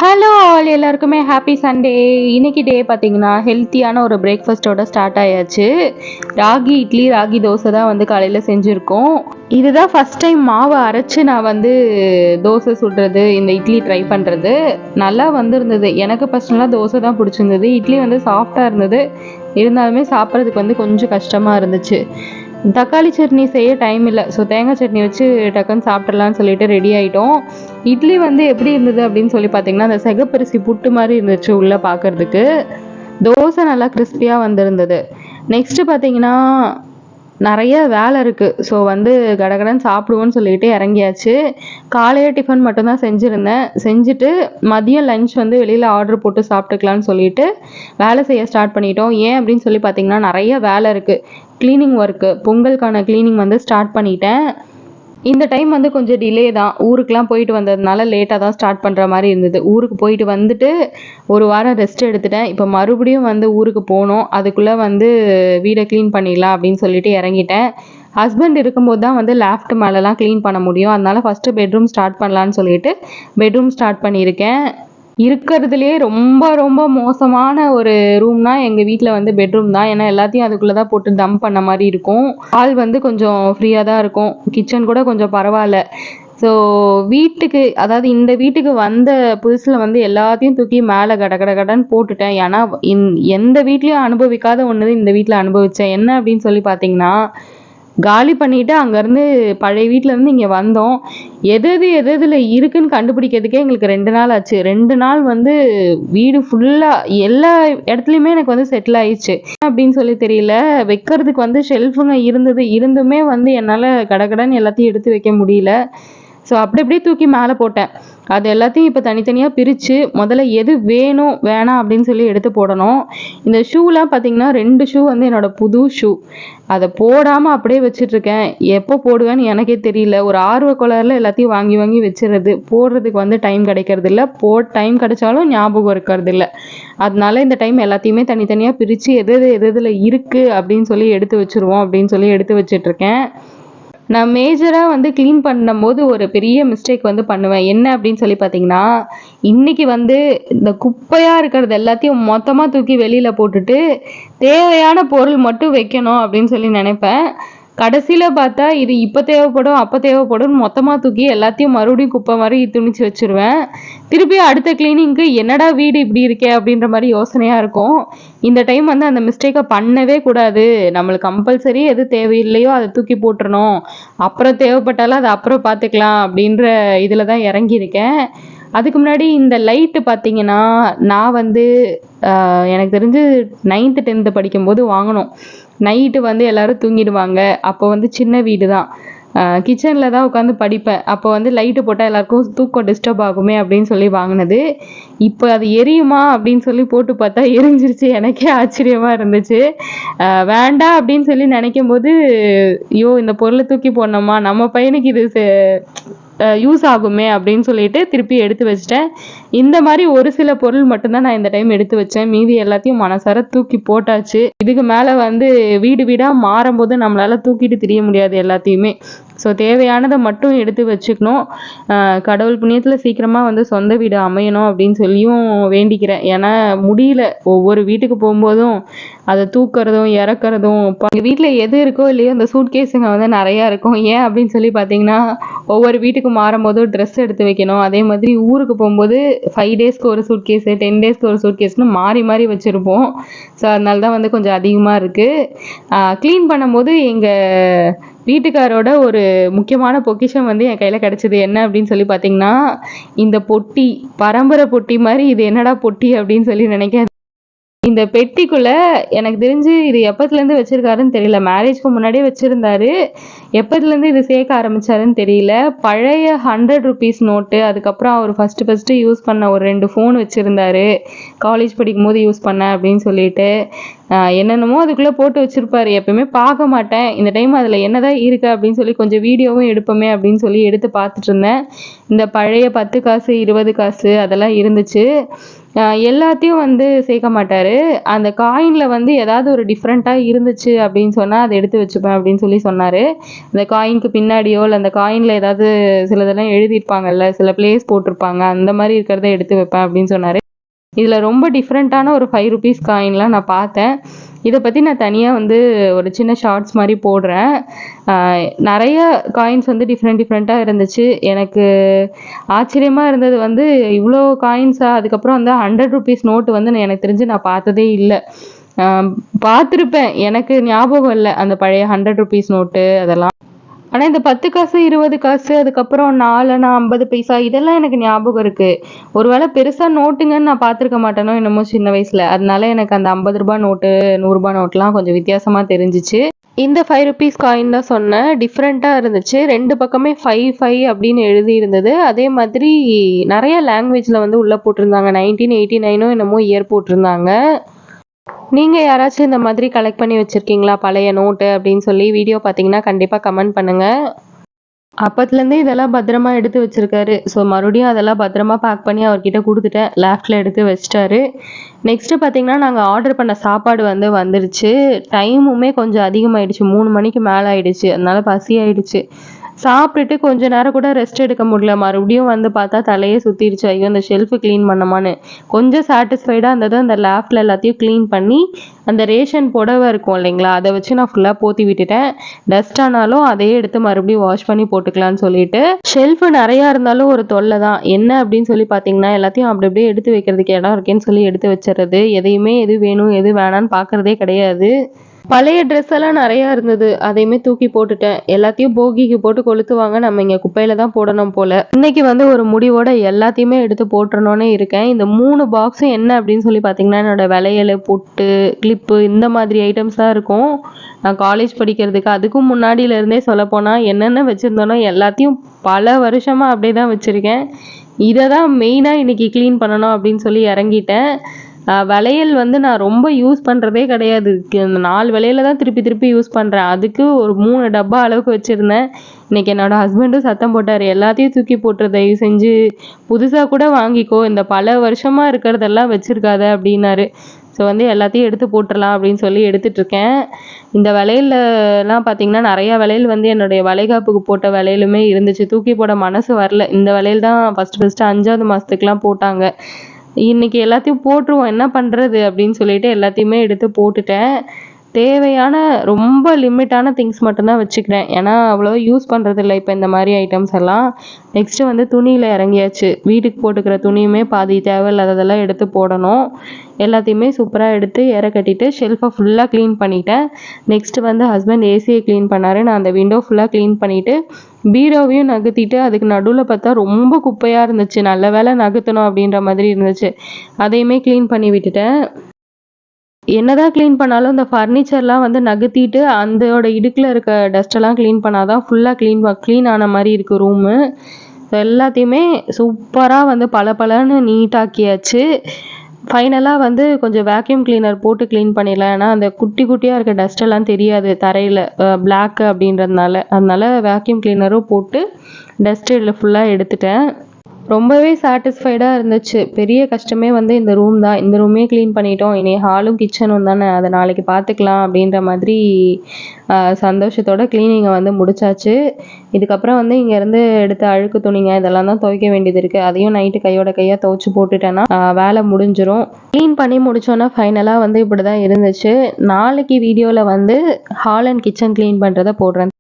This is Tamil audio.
ஹலோ ஆல், எல்லாருக்குமே ஹாப்பி சண்டே. இன்னைக்கு டே பார்த்தீங்கன்னா ஹெல்த்தியான ஒரு பிரேக்ஃபாஸ்ட்டோட ஸ்டார்ட் ஆயாச்சு. ராகி இட்லி, ராகி தோசை தான் வந்து காலையில் செஞ்சுருக்கோம். இதுதான் ஃபஸ்ட் டைம் மாவை அரைச்சி நான் வந்து தோசை சுடுறது, இந்த இட்லி ட்ரை பண்ணுறது. நல்லா வந்திருந்தது. எனக்கு பர்சனலாக தோசை தான் பிடிச்சிருந்தது. இட்லி வந்து சாஃப்டாக இருந்தது, இருந்தாலுமே சாப்பிட்றதுக்கு வந்து கொஞ்சம் கஷ்டமாக இருந்துச்சு. தக்காளி சட்னி செய்ய டைம் இல்லை, ஸோ தேங்காய் சட்னி வச்சு டக்குன்னு சாப்பிட்றலான்னு சொல்லிட்டு ரெடி ஆகிட்டோம். இட்லி வந்து எப்படி இருந்தது அப்படின்னு சொல்லி பார்த்தீங்கன்னா, அந்த சிகப்பரிசி புட்டு மாதிரி இருந்துச்சு உள்ளே பார்க்கறதுக்கு. தோசை நல்லா கிறிஸ்பியாக வந்திருந்தது. நெக்ஸ்ட்டு பார்த்தீங்கன்னா நிறைய வேலை இருக்குது, ஸோ வந்து கடகடன்னு சாப்பிடுவோன்னு சொல்லிட்டு இறங்கியாச்சு. காலையில் டிஃபன் மட்டும்தான் செஞ்சுருந்தேன். செஞ்சுட்டு மதியம் லஞ்ச் வந்து வெளியில் ஆர்டர் போட்டு சாப்பிட்டுக்கலான்னு சொல்லிட்டு வேலை செய்ய ஸ்டார்ட் பண்ணிட்டோம். ஏன் அப்படின்னு சொல்லி பார்த்தீங்கன்னா, நிறைய வேலை இருக்குது. க்ளீனிங் ஒர்க்கு, பொங்கலுக்கான க்ளீனிங் வந்து ஸ்டார்ட் பண்ணிட்டேன். இந்த டைம் வந்து கொஞ்சம் டிலே தான். ஊருக்கெலாம் போயிட்டு வந்ததுனால லேட்டாக தான் ஸ்டார்ட் பண்ணுற மாதிரி இருந்தது. ஊருக்கு போயிட்டு வந்துட்டு ஒரு வாரம் ரெஸ்ட் எடுத்துட்டேன். இப்போ மறுபடியும் வந்து ஊருக்கு போகணும். அதுக்குள்ளே வந்து வீடை க்ளீன் பண்ணிடலாம் அப்படின்னு சொல்லிட்டு இறங்கிட்டேன். ஹஸ்பண்ட் இருக்கும்போது தான் வந்து லேஃப்ட் மேலெலாம் க்ளீன் பண்ண முடியும். அதனால ஃபஸ்ட்டு பெட்ரூம் ஸ்டார்ட் பண்ணலான்னு சொல்லிட்டு பெட்ரூம் ஸ்டார்ட் பண்ணியிருக்கேன். இருக்கிறதுலே ரொம்ப ரொம்ப மோசமான ஒரு ரூம்னா எங்கள் வீட்டில் வந்து பெட்ரூம் தான். ஏன்னா எல்லாத்தையும் அதுக்குள்ளே தான் போட்டு டம்ப் பண்ண மாதிரி இருக்கும். ஹால் வந்து கொஞ்சம் ஃப்ரீயாக தான் இருக்கும். கிச்சன் கூட கொஞ்சம் பரவாயில்ல. ஸோ வீட்டுக்கு, அதாவது இந்த வீட்டுக்கு வந்த புதுசில் வந்து எல்லாத்தையும் தூக்கி மேலே கடன்னு போட்டுட்டேன். ஏன்னா எந்த வீட்லேயும் அனுபவிக்காத ஒன்று இந்த வீட்டில் அனுபவித்தேன். என்ன அப்படின்னு சொல்லி பார்த்தீங்கன்னா, காலி பண்ணிவிட்டு அங்கேருந்து பழைய வீட்டிலேருந்து இங்கே வந்தோம். எதில் இருக்குன்னு கண்டுபிடிக்கிறதுக்கே எங்களுக்கு 2 நாள் ஆச்சு. 2 நாள் வந்து வீடு ஃபுல்லாக எல்லா இடத்துலையுமே எனக்கு வந்து செட்டில் ஆயிடுச்சு. அப்படின்னு சொல்லி தெரியல. வைக்கிறதுக்கு வந்து ஷெல்ஃபுங்க இருந்துமே வந்து என்னால் கடன்னு எல்லாத்தையும் எடுத்து வைக்க முடியல. ஸோ அப்படியே தூக்கி மேலே போட்டேன். அது எல்லாத்தையும் இப்போ தனித்தனியாக பிரித்து முதல்ல எது வேணும் வேணாம் அப்படின்னு சொல்லி எடுத்து போடணும். இந்த ஷூலாம் பார்த்தீங்கன்னா 2 ஷூ வந்து என்னோடய புது ஷூ. அதை போடாமல் அப்படியே வச்சிட்ருக்கேன். எப்போ போடுவேன்னு எனக்கே தெரியல. ஒரு ஆர்வ கோளாறுல எல்லாத்தையும் வாங்கி வச்சிடுறது. போடுறதுக்கு வந்து டைம் கிடைக்கிறதில்ல. டைம் கிடைச்சாலும் ஞாபகம் இருக்கிறதில்ல. அதனால இந்த டைம் எல்லாத்தையுமே தனித்தனியாக பிரித்து எதில் இருக்குது அப்படின்னு சொல்லி எடுத்து வச்சுருவோம் அப்படின்னு சொல்லி எடுத்து வச்சிட்ருக்கேன். நான் மேஜராக வந்து க்ளீன் பண்ணும்போது ஒரு பெரிய மிஸ்டேக் வந்து பண்ணுவேன். என்ன அப்படின்னு சொல்லி பார்த்தீங்கன்னா, இன்றைக்கி வந்து இந்த குப்பையாக இருக்கிறது எல்லாத்தையும் மொத்தமாக தூக்கி வெளியில் போட்டுட்டு தேவையான பொருள் மட்டும் வைக்கணும் அப்படின்னு சொல்லி நினைப்பேன். கடைசியில் பார்த்தா இது இப்போ தேவைப்படும், அப்போ தேவைப்படும், மொத்தமாக தூக்கி எல்லாத்தையும் மறுபடியும் குப்பை மாதிரி துணிச்சு வச்சுருவேன். திருப்பி அடுத்த க்ளீனிங்க்கு என்னடா வீடு இப்படி இருக்கே அப்படின்ற மாதிரி யோசனையாக இருக்கும். இந்த டைம் வந்து அந்த மிஸ்டேக்கை பண்ணவே கூடாது. நம்மளுக்கு கம்பல்சரி எது தேவையில்லையோ அதை தூக்கி போட்டுறணும். அப்புறம் தேவைப்பட்டாலும் அதை அப்புறம் பார்த்துக்கலாம் அப்படின்ற இதில் தான் இறங்கியிருக்கேன். அதுக்கு முன்னாடி இந்த லைட்டு பார்த்தீங்கன்னா, நான் வந்து எனக்கு தெரிஞ்சு 9th 10th படிக்கும்போது வாங்கினோம். நைட்டு வந்து எல்லோரும் தூங்கிடுவாங்க. அப்போ வந்து சின்ன வீடு தான். கிச்சனில் தான் உட்காந்து படிப்பேன். அப்போ வந்து லைட்டு போட்டால் எல்லாருக்கும் தூக்கம் டிஸ்டர்ப் ஆகுமே அப்படின்னு சொல்லி வாங்கினது. இப்போ அது எரியுமா அப்படின்னு சொல்லி போட்டு பார்த்தா எரிஞ்சிருச்சு. எனக்கே ஆச்சரியமாக இருந்துச்சு. வேண்டாம் அப்படின்னு சொல்லி நினைக்கும் போது, ஐயோ இந்த பொருளை தூக்கி போடணுமா, நம்ம பையனுக்கு இது யூஸ் ஆகுமே அப்படின்னு சொல்லிட்டு திருப்பி எடுத்து வச்சிட்டேன். இந்த மாதிரி ஒரு சில பொருள் மட்டும்தான் நான் இந்த டைம் எடுத்து வச்சேன். மீதி எல்லாத்தையும் மனசார தூக்கி போட்டாச்சு. இதுக்கு மேலே வந்து வீடாக மாறும்போது நம்மளால் தூக்கிட்டு திரிய முடியாது எல்லாத்தையுமே. ஸோ தேவையானதை மட்டும் எடுத்து வச்சுக்கணும். கடவுள் புண்ணியத்தில் சீக்கிரமாக வந்து சொந்த வீடு அமையணும் அப்படின்னு சொல்லியும் வேண்டிக்கிறேன். ஏன்னா முடியல, ஒவ்வொரு வீட்டுக்கு போகும்போதும் அதை தூக்கிறதும் இறக்குறதும். இப்போ எங்கள் வீட்டில் எது இருக்கோ இல்லையோ அந்த சூட்கேஸுங்க வந்து நிறையா இருக்கும். ஏன் அப்படின்னு சொல்லி பார்த்தீங்கன்னா, ஒவ்வொரு வீட்டுக்கு மாறும்போதும் ட்ரெஸ் எடுத்து வைக்கணும். அதே மாதிரி ஊருக்கு போகும்போது 5 டேஸ்க்கு ஒரு சூட்கேஸு, 10 டேஸ்க்கு ஒரு சூட்கேஸ்னு மாறி வச்சுருப்போம். ஸோ அதனால தான் வந்து கொஞ்சம் அதிகமாக இருக்குது. க்ளீன் பண்ணும்போது எங்கள் வீட்டுக்காரோட ஒரு முக்கியமான பொக்கிஷம் வந்து என் கையில் கிடச்சிது. என்ன அப்படின்னு சொல்லி பார்த்தீங்கன்னா, இந்த பொட்டி, பரம்பரை பொட்டி மாதிரி. இது என்னடா பொட்டி அப்படின்னு சொல்லி நினைக்காது. இந்த பெட்டிக்குள்ளே எனக்கு தெரிஞ்சு இது எப்பத்துலேருந்து வச்சுருக்காருன்னு தெரியல. மேரேஜ்க்கு முன்னாடியே வச்சுருந்தாரு. எப்பத்துலேருந்து இது சேர்க்க ஆரம்பித்தாருன்னு தெரியல. பழைய 100 ருபீஸ் நோட்டு, அதுக்கப்புறம் அவர் ஃபஸ்ட்டு யூஸ் பண்ண ஒரு 2 ஃபோன் வச்சுருந்தாரு. காலேஜ் படிக்கும்போது யூஸ் பண்ணேன் அப்படின்னு சொல்லிட்டு. என்னென்னமோ அதுக்குள்ளே போட்டு வச்சுருப்பாரு. எப்பயுமே பார்க்க மாட்டேன். இந்த டைம் அதில் என்னதான் இருக்கு அப்படின்னு சொல்லி கொஞ்சம் வீடியோவும் எடுப்போமே அப்படின்னு சொல்லி எடுத்து பார்த்துட்டு இருந்தேன். இந்த பழைய 10 காசு 20 காசு அதெல்லாம் இருந்துச்சு. எல்லாத்தையும் வந்து சேர்க்க மாட்டார். அந்த காயினில் வந்து ஏதாவது ஒரு டிஃப்ரெண்ட்டாக இருந்துச்சு அப்படின்னு சொன்னால் அதை எடுத்து வச்சுப்பேன் அப்படின்னு சொல்லி சொன்னார். அந்த காயினுக்கு பின்னாடியோ இல்லை அந்த காயினில் ஏதாவது சிலதெல்லாம் எழுதியிருப்பாங்கல்ல, சில பிளேஸ் போட்டிருப்பாங்க, அந்த மாதிரி இருக்கிறத எடுத்து வைப்பேன் அப்படின்னு சொன்னார். இதில் ரொம்ப டிஃப்ரெண்ட்டான ஒரு 5 ருபீஸ் காயின்லாம் நான் பார்த்தேன். இதை பற்றி நான் தனியாக வந்து ஒரு சின்ன ஷார்ட்ஸ் மாதிரி போடுறேன். நிறைய காயின்ஸ் வந்து டிஃப்ரெண்ட்டாக இருந்துச்சு. எனக்கு ஆச்சரியமாக இருந்தது வந்து இவ்வளோ காயின்ஸாக. அதுக்கப்புறம் வந்து 100 ருபீஸ் நோட்டு வந்து எனக்கு தெரிஞ்சு நான் பார்த்ததே இல்லை. பார்த்துருப்பேன், எனக்கு ஞாபகம் இல்லை அந்த பழைய 100 ருபீஸ் நோட்டு அதெல்லாம். ஆனால் இந்த 10 காசு 20 காசு அதுக்கப்புறம் 4 அணா 50 பைசா இதெல்லாம் எனக்கு ஞாபகம் இருக்குது. ஒருவேளை பெருசாக நோட்டுங்கன்னு நான் பார்த்துருக்க மாட்டேனோ என்னமோ சின்ன வயசில். அதனால எனக்கு அந்த 50 ரூபா நோட்டு 100 ரூபா நோட்லாம் கொஞ்சம் வித்தியாசமாக தெரிஞ்சிச்சு. இந்த 5 ருபீஸ் காயின் தான் சொன்னேன், டிஃப்ரெண்ட்டாக இருந்துச்சு. 2 பக்கமே 5 அப்படின்னு எழுதி இருந்தது. அதே மாதிரி நிறைய லாங்குவேஜில் வந்து உள்ளே போட்டிருந்தாங்க. 1989 என்னமோ இயர் போட்டிருந்தாங்க. நீங்கள் யாராச்சும் இந்த மாதிரி கலெக்ட் பண்ணி வச்சுருக்கீங்களா பழைய நோட்டு அப்படின்னு சொல்லி வீடியோ பார்த்தீங்கன்னா கண்டிப்பாக கமெண்ட் பண்ணுங்கள். அப்பத்துலேருந்தே இதெல்லாம் பத்திரமா எடுத்து வச்சுருக்காரு. ஸோ மறுபடியும் அதெல்லாம் பத்திரமா பேக் பண்ணி அவர்கிட்ட கொடுத்துட்டேன். லேஃப்டில் எடுத்து வச்சிட்டாரு. நெக்ஸ்ட்டு பார்த்தீங்கன்னா நாங்கள் ஆர்டர் பண்ண சாப்பாடு வந்து வந்துருச்சு. டைமுமே கொஞ்சம் அதிகமாகிடுச்சு, 3 மணிக்கு மேலே ஆயிடுச்சு. அதனால பசி ஆயிடுச்சு. சாப்பிட்டுட்டு கொஞ்ச நேரம் கூட ரெஸ்ட் எடுக்க முடியல. மறுபடியும் வந்து பார்த்தா தலையே சுற்றிடுச்சு. ஐயோ அந்த ஷெல்ஃபு க்ளீன் பண்ணமான்னு கொஞ்சம் சாட்டிஸ்ஃபைடாக இருந்தது. அந்த லேஃப்டில் எல்லாத்தையும் க்ளீன் பண்ணி அந்த ரேஷன் புடவை இருக்கும் இல்லைங்களா, அதை வச்சு நான் ஃபுல்லாக போற்றி விட்டுட்டேன். டஸ்ட் ஆனாலும் அதையே எடுத்து மறுபடியும் வாஷ் பண்ணி போட்டுக்கலான்னு சொல்லிட்டு. ஷெல்ஃபு நிறையா இருந்தாலும் ஒரு தொல்லை தான். என்ன அப்படின்னு சொல்லி பார்த்தீங்கன்னா எல்லாத்தையும் அப்படி அப்படியே எடுத்து வைக்கிறதுக்கு இடம் இருக்கேன்னு சொல்லி எடுத்து வச்சிடுறது. எதையுமே எது வேணும் எது வேணான்னு பார்க்குறதே கிடையாது. பழைய ட்ரெஸ் எல்லாம் நிறையா இருந்தது, அதையுமே தூக்கி போட்டுட்டேன். எல்லாத்தையும் போகிக்கு போட்டு கொளுத்துவாங்க, நம்ம இங்கே குப்பையில் தான் போடணும் போல். இன்னைக்கு வந்து ஒரு முடிவோட எல்லாத்தையுமே எடுத்து போட்டுறணுன்னே இருக்கேன். இந்த 3 பாக்ஸும் என்ன அப்படின்னு சொல்லி பார்த்தீங்கன்னா என்னோட வளையல், பொட்டு, கிளிப்பு இந்த மாதிரி ஐட்டம்ஸ் தான் இருக்கும். நான் காலேஜ் படிக்கிறதுக்கு அதுக்கும் முன்னாடியிலேருந்தே சொல்லப்போனால் என்னென்ன வச்சுருந்தோனோ எல்லாத்தையும் பல வருஷமாக அப்படியே தான் வச்சுருக்கேன். இதை தான் மெயினாக இன்றைக்கி க்ளீன் பண்ணணும் அப்படின்னு சொல்லி இறங்கிட்டேன். வளையல் வந்து நான் ரொம்ப யூஸ் பண்ணுறதே கிடையாது. இந்த 4 வளையல தான் திருப்பி திருப்பி யூஸ் பண்ணுறேன். அதுக்கு ஒரு 3 டப்பா அளவுக்கு வச்சுருந்தேன். இன்றைக்கி என்னோடய ஹஸ்பண்டும் சத்தம் போட்டார், எல்லாத்தையும் தூக்கி போட்டுரு, தயவு செஞ்சு புதுசாக கூட வாங்கிக்கோ, இந்த பல வருஷமாக இருக்கிறதெல்லாம் வச்சுருக்காத அப்படின்னாரு. ஸோ வந்து எல்லாத்தையும் எடுத்து போட்டுடலாம் அப்படின்னு சொல்லி எடுத்துகிட்ருக்கேன். இந்த வளையல்லாம் பார்த்திங்கன்னா நிறையா வளையல் வந்து என்னுடைய வளைகாப்புக்கு போட்ட வளையலுமே இருந்துச்சு. தூக்கி போட மனசு வரல. இந்த வளையல் தான் ஃபஸ்ட்டு 5ஆவது மாதத்துக்குலாம் போட்டாங்க. இன்றைக்கி எல்லாத்தையும் போட்டுருவோம், என்ன பண்ணுறது அப்படின்னு சொல்லிட்டு எல்லாத்தையுமே எடுத்து போட்டுட்டேன். தேவையான ரொம்ப லிமிட்டான திங்ஸ் மட்டும்தான் வச்சுக்கிறேன். ஏன்னா அவ்வளோ யூஸ் பண்ணுறதில்ல இப்போ இந்த மாதிரி ஐட்டம்ஸ் எல்லாம். நெக்ஸ்ட்டு வந்து துணியில் இறங்கியாச்சு. வீட்டுக்கு போட்டுக்கிற துணியுமே பாதி தேவையில்லாததெல்லாம் எடுத்து போடணும். எல்லாத்தையுமே சூப்பராக எடுத்து ஏற கட்டிட்டு ஷெல்ஃபை ஃபுல்லாக க்ளீன் பண்ணிட்டேன். நெக்ஸ்ட்டு வந்து ஹஸ்பண்ட் ஏசியை க்ளீன் பண்ணார். நான் அந்த விண்டோ ஃபுல்லாக க்ளீன் பண்ணிவிட்டு பீரோவையும் நகர்த்திட்டு அதுக்கு நடுவில் பார்த்தா ரொம்ப குப்பையாக இருந்துச்சு. நல்ல வேலை நகர்த்தணும் அப்படின்ற மாதிரி இருந்துச்சு. அதையுமே க்ளீன் பண்ணி விட்டுட்டேன். என்னதான் க்ளீன் பண்ணாலும் இந்த ஃபர்னிச்சர்லாம் வந்து நகர்த்திட்டு அந்தோட இடுக்கில் இருக்க டஸ்ட்டெல்லாம் க்ளீன் பண்ணால் தான் ஃபுல்லாக க்ளீன் ஆன மாதிரி இருக்குது ரூமு. எல்லாத்தையுமே சூப்பராக வந்து பளபளன்னு நீட்டாக்கியாச்சு. ஃபைனலாக வந்து கொஞ்சம் வேக்யூம் கிளீனர் போட்டு க்ளீன் பண்ணிடலாம். ஏன்னா அந்த குட்டி குட்டியாக இருக்க டஸ்ட்டெல்லாம் தெரியாது தரையில், பிளாக்கு அப்படின்றதுனால. அதனால வேக்யூம் கிளீனரும் போட்டு டஸ்ட்டு ஃபுல்லாக எடுத்துட்டேன். ரொம்பவே சாட்டிஸ்ஃபைடாக இருந்துச்சு. பெரிய கஷ்டமே வந்து இந்த ரூம் தான். இந்த ரூமே க்ளீன் பண்ணிட்டோம், இனி ஹாலும் கிச்சனும் தானே, அதை நாளைக்கு பார்த்துக்கலாம் அப்படின்ற மாதிரி சந்தோஷத்தோட க்ளீனிங்கை வந்து முடிச்சாச்சு. இதுக்கப்புறம் வந்து இங்கேருந்து எடுத்த அழுக்கு துணிங்க இதெல்லாம் தான் துவைக்க வேண்டியது இருக்குது. அதையும் நைட்டு கையோட கையாக துவைச்சி போட்டுட்டேன்னா வேலை முடிஞ்சிடும். க்ளீன் பண்ணி முடித்தோன்னா ஃபைனலாக வந்து இப்படி தான் இருந்துச்சு. நாளைக்கு வீடியோவில் வந்து ஹால் அண்ட் கிச்சன் க்ளீன் பண்ணுறதை போடுறேன்.